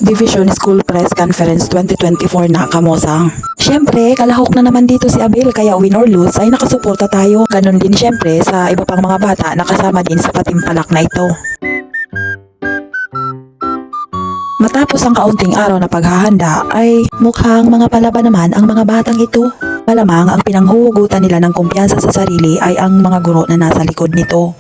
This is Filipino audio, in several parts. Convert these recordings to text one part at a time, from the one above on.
Division School Press Conference 2024 na kamosang. Siyempre, kalahok na naman dito si Abel kaya win or lose ay nakasuporta tayo. Ganon din siyempre sa iba pang mga bata na kasama din sa patimpalak na ito. Matapos ang kaunting araw na paghahanda ay mukhang mga palaban naman ang mga batang ito. Malamang ang pinanghuhugutan nila ng kumpiyansa sa sarili ay ang mga guro na nasa likod nito.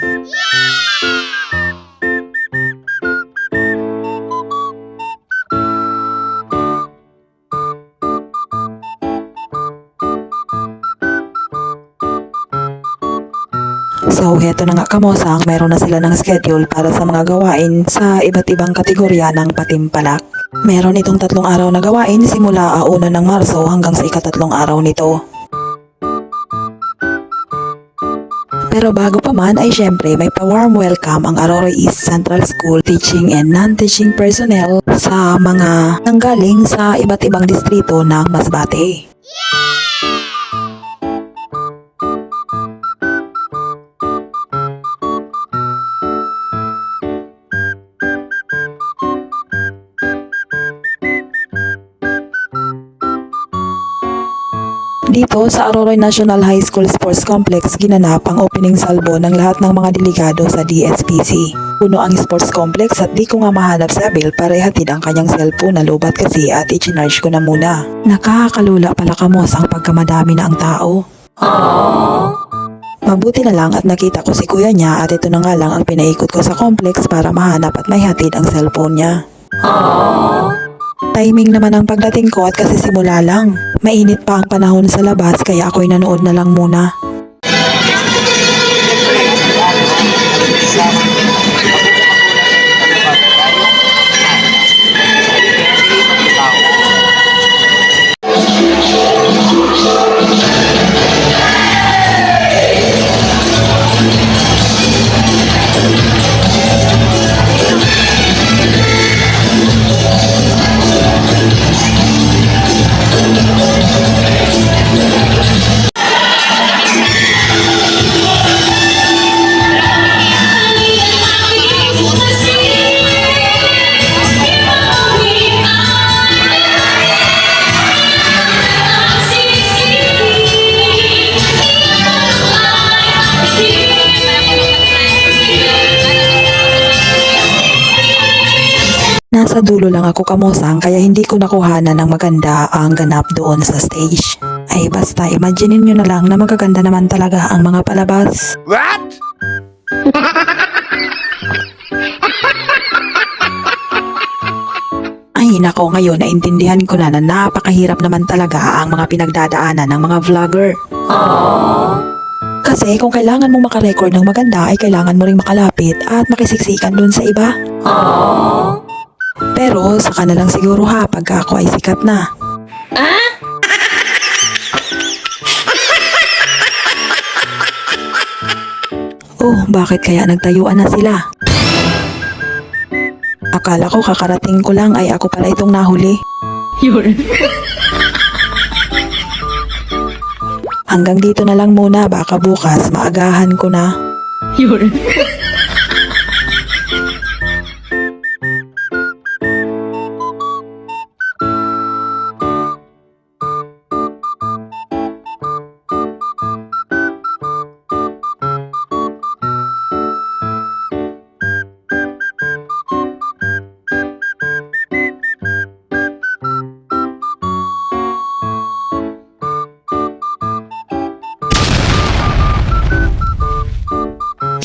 So, heto na nga kamosang, meron na sila ng schedule para sa mga gawain sa iba't ibang kategorya ng patimpalak. Meron itong 3 araw na gawain simula 1 ng Marso hanggang sa ika-3 araw nito. Pero bago pa man ay syempre may pa-warm welcome ang Aurora East Central School teaching and non-teaching personnel sa mga nanggaling sa iba't ibang distrito ng Masbate. Dito sa Aurora National High School Sports Complex ginanap ang opening salvo ng lahat ng mga delegado sa DSPC. Puno ang sports complex at di ko nga mahanap si Abel para ihatid ang kanyang cellphone na lobat kasi at i-charge ko na muna. Nakakalula pala kamos ang pagkamadami na ang tao. Mabuti na lang at nakita ko si kuya niya at ito na nga lang ang pinaikot ko sa complex para mahanap at maihatid ang cellphone niya. Timing naman ang pagdating ko at kasi simula lang. Mainit pa ang panahon sa labas kaya ako'y nanood na lang muna. Nasa dulo lang ako kamosang kaya hindi ko nakuhanan ng maganda ang ganap doon sa stage. Ay basta imaginin nyo na lang na magaganda naman talaga ang mga palabas. What? Ay nako, ngayon naintindihan ko na napakahirap naman talaga ang mga pinagdadaanan ng mga vlogger. Kasi kung kailangan mong makarecord ng maganda ay kailangan mo ring makalapit at makisiksikan dun sa iba. Pero saka na lang siguro ha pagka ako ay sikat na. Oh, bakit kaya nagtayuan na sila? Akala ko kakarating ko lang ay ako pala itong nahuli. Hanggang dito na lang muna, baka bukas maagahan ko na.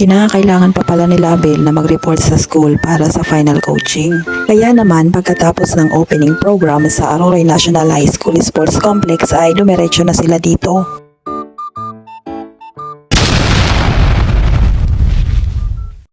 Kinakailangan pa pala nila Abel na mag-report sa school para sa final coaching. Kaya naman pagkatapos ng opening program sa Aurora National High School Sports Complex ay dumiretso na sila dito.